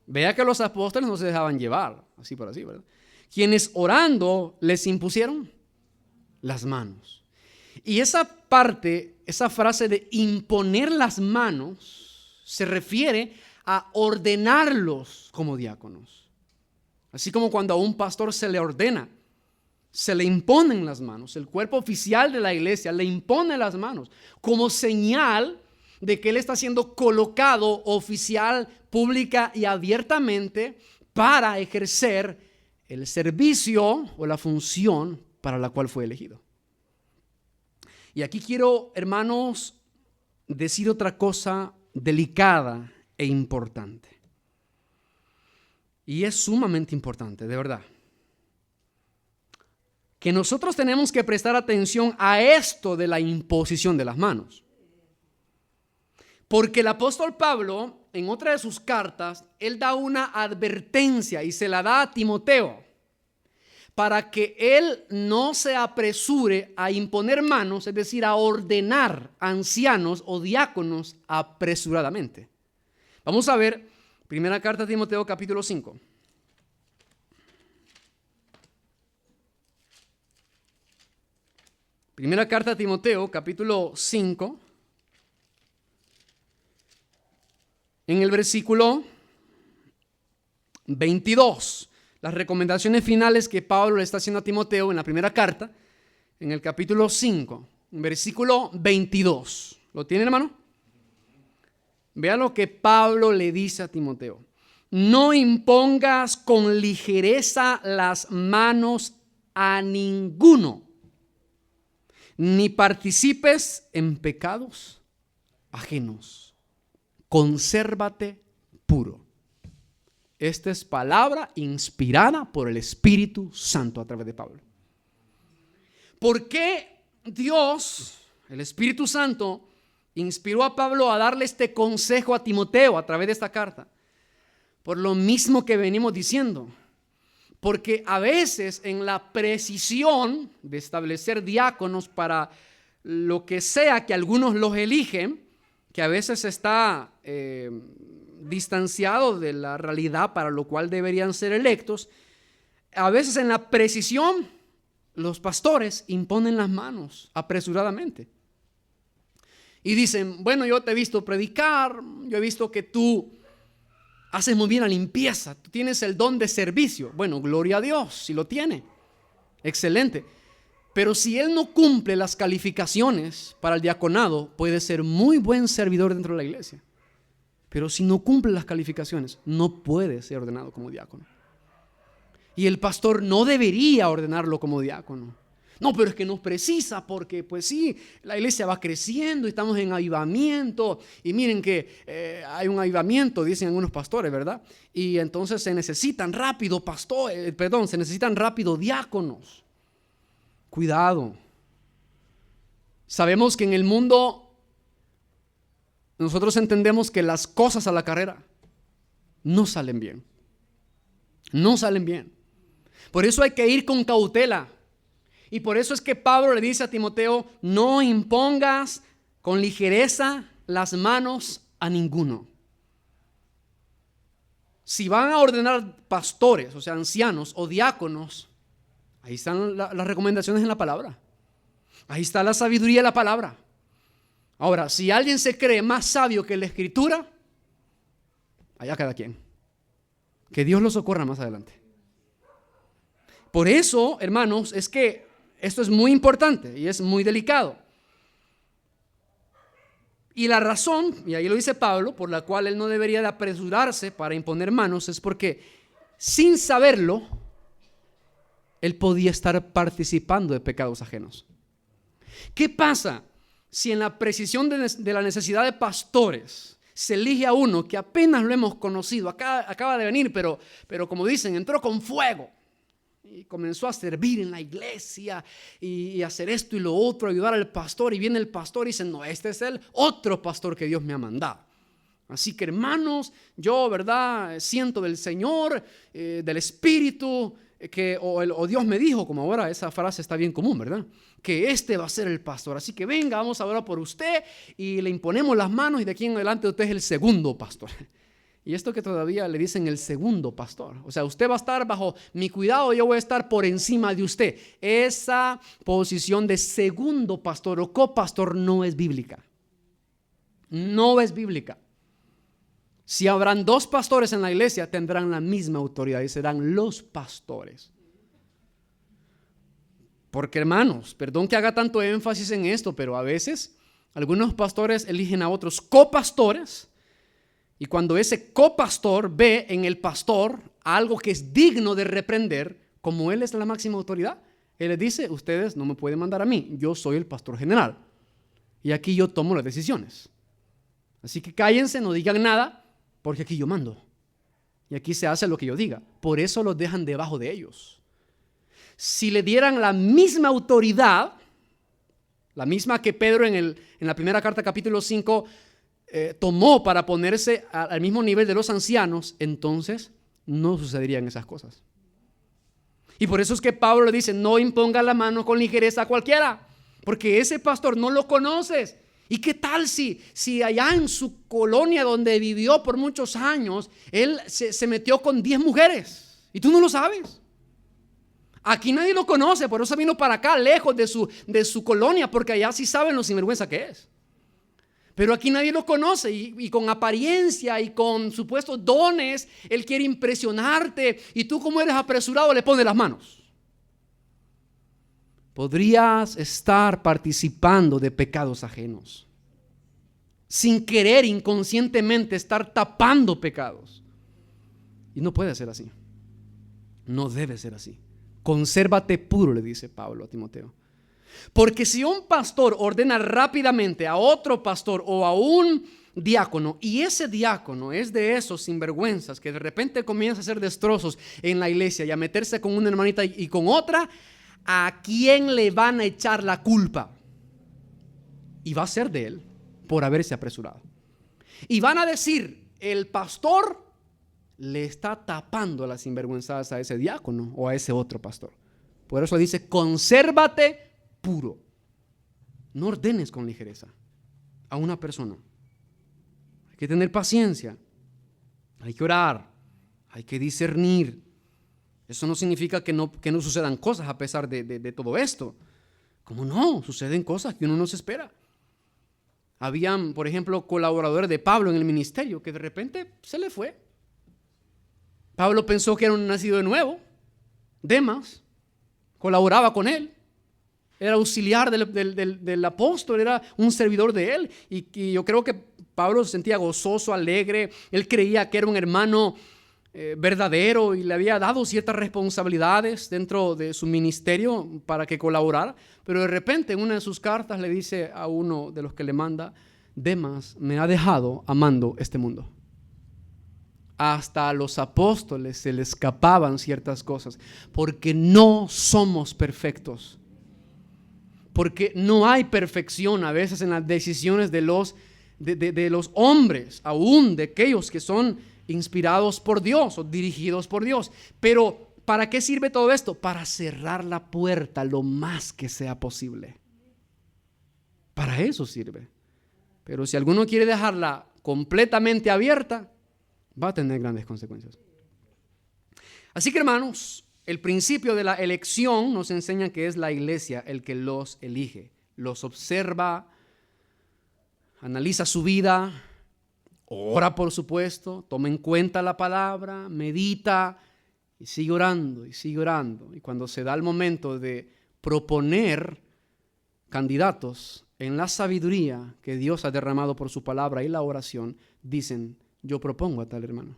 [SPEAKER 1] vea que los apóstoles no se dejaban llevar, así por así, ¿verdad? Quienes orando les impusieron las manos. Y esa parte, esa frase de imponer las manos, se refiere a ordenarlos como diáconos. Así como cuando a un pastor se le ordena, se le imponen las manos. El cuerpo oficial de la iglesia le impone las manos como señal de que él está siendo colocado oficial, pública y abiertamente para ejercer el servicio o la función para la cual fue elegido. Y aquí quiero, hermanos, decir otra cosa delicada e importante. Y es sumamente importante, de verdad. Que nosotros tenemos que prestar atención a esto de la imposición de las manos. Porque el apóstol Pablo, en otra de sus cartas, él da una advertencia y se la da a Timoteo para que él no se apresure a imponer manos, es decir, a ordenar ancianos o diáconos apresuradamente. Vamos a ver primera carta a Timoteo capítulo 5. Primera carta a Timoteo capítulo 5. En el versículo 22, las recomendaciones finales que Pablo le está haciendo a Timoteo en la primera carta, en el capítulo 5, versículo 22. ¿Lo tiene, hermano? Vea lo que Pablo le dice a Timoteo. No impongas con ligereza las manos a ninguno, ni participes en pecados ajenos. Consérvate puro. Esta es palabra inspirada por el Espíritu Santo a través de Pablo. ¿Por qué Dios, el Espíritu Santo, inspiró a Pablo a darle este consejo a Timoteo a través de esta carta? Por lo mismo que venimos diciendo. Porque a veces en la precisión de establecer diáconos para lo que sea que algunos los eligen, que a veces está distanciado de la realidad para lo cual deberían ser electos, a veces en la precisión los pastores imponen las manos apresuradamente. Y dicen, bueno, yo te he visto predicar, yo he visto que tú haces muy bien la limpieza, tú tienes el don de servicio. Bueno, gloria a Dios, si lo tiene, excelente. Pero si él no cumple las calificaciones para el diaconado, puede ser muy buen servidor dentro de la iglesia. Pero si no cumple las calificaciones, no puede ser ordenado como diácono. Y el pastor no debería ordenarlo como diácono. No, pero es que no precisa porque pues sí, la iglesia va creciendo y estamos en avivamiento. Y miren que hay un avivamiento, dicen algunos pastores, ¿verdad? Y entonces se necesitan rápido se necesitan rápido diáconos. Cuidado. Sabemos que en el mundo nosotros entendemos que las cosas a la carrera no salen bien. No salen bien. Por eso hay que ir con cautela. Y por eso es que Pablo le dice a Timoteo, no impongas con ligereza las manos a ninguno. Si van a ordenar pastores, o sea, ancianos o diáconos, ahí están las recomendaciones en la palabra. Ahí está la sabiduría de la palabra. Ahora, si alguien se cree más sabio que la Escritura, allá cada quien. Que Dios lo socorra más adelante. Por eso, hermanos, es que esto es muy importante y es muy delicado. Y la razón, y ahí lo dice Pablo, por la cual él no debería de apresurarse para imponer manos, es porque sin saberlo, él podía estar participando de pecados ajenos. ¿Qué pasa si en la precisión de la necesidad de pastores se elige a uno que apenas lo hemos conocido, acaba de venir, pero como dicen, entró con fuego y comenzó a servir en la iglesia y hacer esto y lo otro, ayudar al pastor, y viene el pastor y dice, no, este es el otro pastor que Dios me ha mandado? Así que hermanos, yo, ¿verdad? Siento del Señor, del Espíritu, o Dios me dijo, como ahora esa frase está bien común, ¿verdad? Que este va a ser el pastor, así que venga, vamos a orar por usted y le imponemos las manos y de aquí en adelante usted es el segundo pastor. Y esto que todavía le dicen el segundo pastor, o sea, usted va a estar bajo mi cuidado, yo voy a estar por encima de usted. Esa posición de segundo pastor o copastor no es bíblica. No es bíblica. Si habrán dos pastores en la iglesia, tendrán la misma autoridad y serán los pastores. Porque, hermanos, perdón que haga tanto énfasis en esto, pero a veces algunos pastores eligen a otros copastores y cuando ese copastor ve en el pastor algo que es digno de reprender, como él es la máxima autoridad, él les dice, ustedes no me pueden mandar a mí, yo soy el pastor general y aquí yo tomo las decisiones. Así que cállense, no digan nada, porque aquí yo mando. Y aquí se hace lo que yo diga. Por eso los dejan debajo de ellos. Si le dieran la misma autoridad, la misma que Pedro en la primera carta, capítulo 5, tomó para ponerse al mismo nivel de los ancianos, entonces no sucederían esas cosas. Y por eso es que Pablo le dice, no imponga la mano con ligereza a cualquiera, porque ese pastor no lo conoces. ¿Y qué tal si allá en su colonia donde vivió por muchos años, él se metió con 10 mujeres y tú no lo sabes? Aquí nadie lo conoce, por eso vino para acá, lejos de su colonia, porque allá sí saben lo sinvergüenza que es. Pero aquí nadie lo conoce y con apariencia y con supuestos dones, él quiere impresionarte y tú, como eres apresurado, le pones las manos. Podrías estar participando de pecados ajenos, sin querer, inconscientemente estar tapando pecados. Y no puede ser así. No debe ser así. Consérvate puro, le dice Pablo a Timoteo. Porque si un pastor ordena rápidamente a otro pastor o a un diácono, y ese diácono es de esos sinvergüenzas que de repente comienza a hacer destrozos en la iglesia y a meterse con una hermanita y con otra, ¿a quién le van a echar la culpa? Y va a ser de él por haberse apresurado. Y van a decir, el pastor le está tapando las sinvergüenzas a ese diácono o a ese otro pastor. Por eso dice, consérvate puro. No ordenes con ligereza a una persona. Hay que tener paciencia. Hay que orar. Hay que discernir. Eso no significa que no sucedan cosas a pesar de todo esto. ¿Cómo no? Suceden cosas que uno no se espera. Habían, por ejemplo, colaboradores de Pablo en el ministerio que de repente se le fue. Pablo pensó que era un nacido de nuevo. Demas colaboraba con él. Era auxiliar del apóstol, era un servidor de él. Y yo creo que Pablo se sentía gozoso, alegre. Él creía que era un hermano verdadero y le había dado ciertas responsabilidades dentro de su ministerio para que colaborara, pero de repente en una de sus cartas le dice a uno de los que le manda, Demas me ha dejado amando este mundo. Hasta a los apóstoles se les escapaban ciertas cosas, porque no somos perfectos, porque no hay perfección a veces en las decisiones de los hombres, aún de aquellos que son inspirados por Dios o dirigidos por Dios. Pero ¿para qué sirve todo esto? Para cerrar la puerta lo más que sea posible. Para eso sirve. Pero si alguno quiere dejarla completamente abierta, va a tener grandes consecuencias. Así que, hermanos, el principio de la elección nos enseña que es la iglesia el que los elige, los observa, analiza su vida, ora, por supuesto, toma en cuenta la palabra, medita y sigue orando y sigue orando. Y cuando se da el momento de proponer candidatos en la sabiduría que Dios ha derramado por su palabra y la oración, dicen, yo propongo a tal hermano.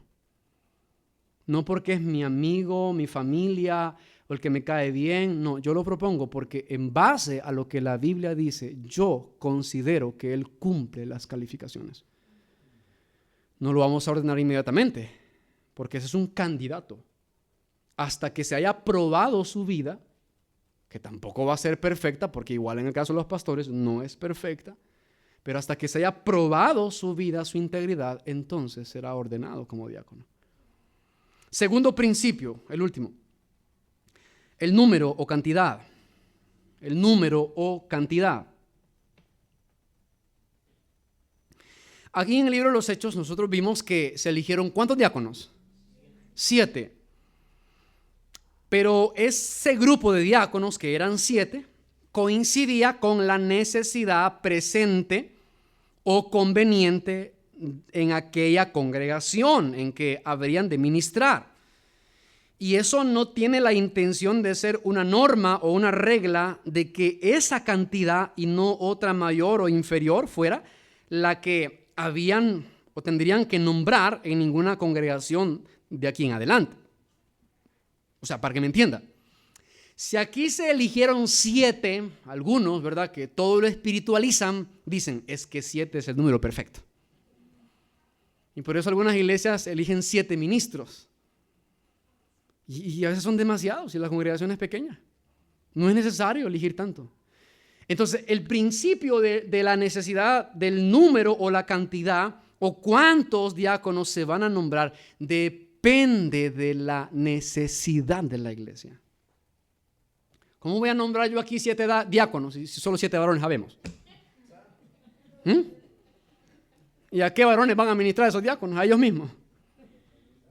[SPEAKER 1] No porque es mi amigo, mi familia o el que me cae bien, no, yo lo propongo porque en base a lo que la Biblia dice, yo considero que él cumple las calificaciones. No lo vamos a ordenar inmediatamente, porque ese es un candidato. Hasta que se haya probado su vida, que tampoco va a ser perfecta, porque igual en el caso de los pastores no es perfecta, pero hasta que se haya probado su vida, su integridad, entonces será ordenado como diácono. Segundo principio, el último. el número o cantidad. El número o cantidad. Aquí en el libro de los Hechos nosotros vimos que se eligieron ¿cuántos diáconos? 7. Pero ese grupo de diáconos, que eran 7, coincidía con la necesidad presente o conveniente en aquella congregación en que habrían de ministrar. Y eso no tiene la intención de ser una norma o una regla de que esa cantidad y no otra mayor o inferior fuera la que habían o tendrían que nombrar en ninguna congregación de aquí en adelante. O sea, para que me entienda. Si aquí se eligieron 7, algunos, ¿verdad?, que todo lo espiritualizan, dicen, es que 7 es el número perfecto. Y por eso algunas iglesias eligen 7 ministros. Y a veces son demasiados si la congregación es pequeña. No es necesario elegir tanto. Entonces, el principio de la necesidad del número o la cantidad o cuántos diáconos se van a nombrar depende de la necesidad de la iglesia. ¿Cómo voy a nombrar yo aquí 7 diáconos si solo 7 varones sabemos? ¿Y a qué varones van a ministrar esos diáconos? A ellos mismos.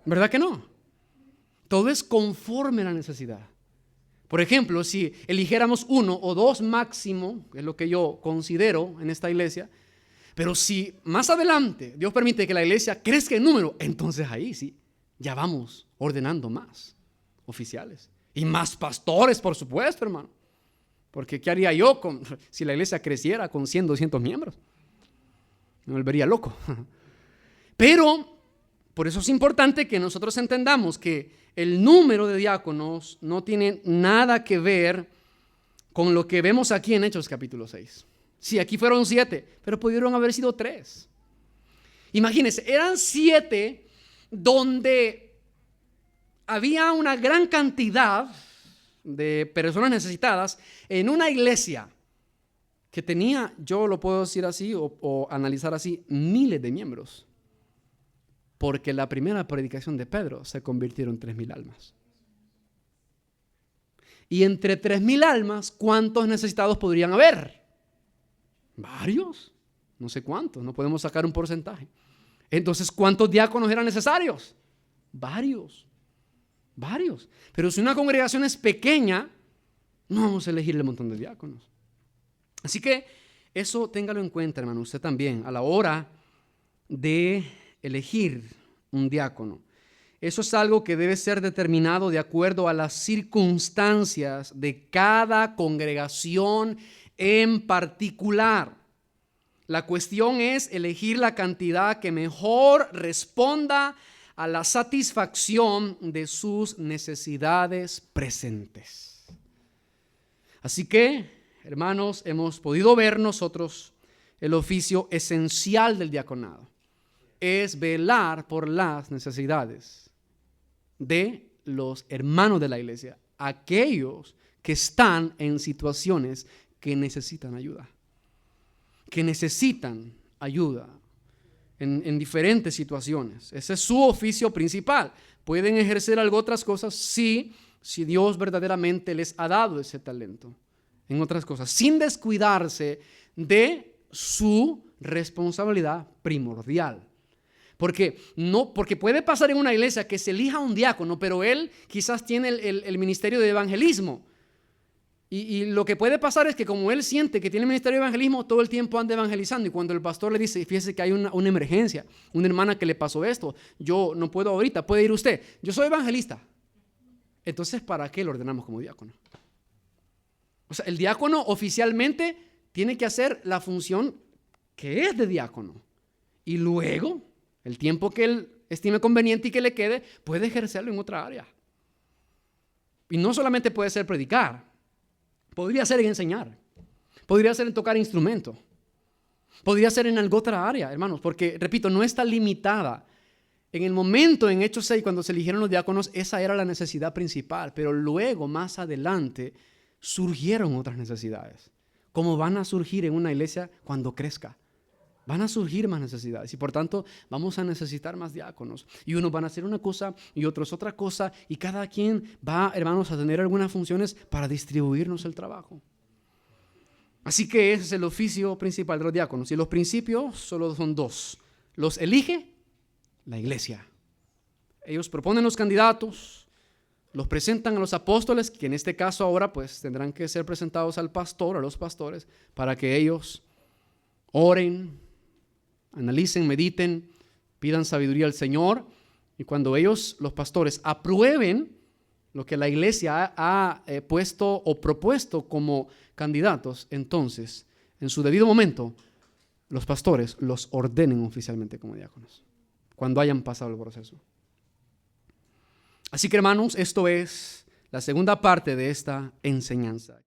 [SPEAKER 1] ¿Verdad que no? Todo es conforme a la necesidad. Por ejemplo, si eligiéramos 1 o 2 máximo, que es lo que yo considero en esta iglesia, pero si más adelante Dios permite que la iglesia crezca en número, entonces ahí sí, ya vamos ordenando más oficiales. Y más pastores, por supuesto, hermano. Porque ¿qué haría yo si la iglesia creciera con 100, 200 miembros? Me volvería loco. Pero por eso es importante que nosotros entendamos que el número de diáconos no tiene nada que ver con lo que vemos aquí en Hechos capítulo 6. Sí, aquí fueron 7, pero pudieron haber sido 3. Imagínense, eran 7 donde había una gran cantidad de personas necesitadas en una iglesia que tenía, yo lo puedo decir así o analizar así, miles de miembros. Porque la primera predicación de Pedro se convirtieron en 3,000 almas. Y entre 3,000 almas, ¿cuántos necesitados podrían haber? Varios. No sé cuántos, no podemos sacar un porcentaje. Entonces, ¿cuántos diáconos eran necesarios? Varios. Pero si una congregación es pequeña, no vamos a elegirle un montón de diáconos. Así que eso téngalo en cuenta, hermano, usted también, a la hora de elegir un diácono. Eso es algo que debe ser determinado de acuerdo a las circunstancias de cada congregación en particular. La cuestión es elegir la cantidad que mejor responda a la satisfacción de sus necesidades presentes. Así que, hermanos, hemos podido ver nosotros el oficio esencial del diaconado. Es velar por las necesidades de los hermanos de la iglesia, aquellos que están en situaciones que necesitan ayuda, en diferentes situaciones. Ese es su oficio principal. ¿Pueden ejercer algo otras cosas? Sí, si Dios verdaderamente les ha dado ese talento en otras cosas, sin descuidarse de su responsabilidad primordial. Porque puede pasar en una iglesia que se elija un diácono, pero él quizás tiene el ministerio de evangelismo. Y lo que puede pasar es que como él siente que tiene el ministerio de evangelismo, todo el tiempo anda evangelizando. Y cuando el pastor le dice, fíjese que hay una emergencia, una hermana que le pasó esto, yo no puedo ahorita, puede ir usted. Yo soy evangelista. Entonces, ¿para qué lo ordenamos como diácono? O sea, el diácono oficialmente tiene que hacer la función que es de diácono. Y luego, el tiempo que él estime conveniente y que le quede, puede ejercerlo en otra área. Y no solamente puede ser predicar, podría ser en enseñar, podría ser en tocar instrumento, podría ser en alguna otra área, hermanos, porque, repito, no está limitada. En el momento, en Hechos 6, cuando se eligieron los diáconos, esa era la necesidad principal, pero luego, más adelante, surgieron otras necesidades, como van a surgir en una iglesia cuando crezca. Van a surgir más necesidades y por tanto vamos a necesitar más diáconos. Y unos van a hacer una cosa y otros otra cosa y cada quien va, hermanos, a tener algunas funciones para distribuirnos el trabajo. Así que ese es el oficio principal de los diáconos. Y los principios solo son dos. Los elige la iglesia. Ellos proponen los candidatos, los presentan a los apóstoles, que en este caso ahora pues tendrán que ser presentados al pastor, a los pastores, para que ellos oren, analicen, mediten, pidan sabiduría al Señor. Y cuando ellos, los pastores, aprueben lo que la iglesia ha puesto o propuesto como candidatos, entonces, en su debido momento, los pastores los ordenen oficialmente como diáconos, cuando hayan pasado el proceso. Así que, hermanos, esto es la segunda parte de esta enseñanza.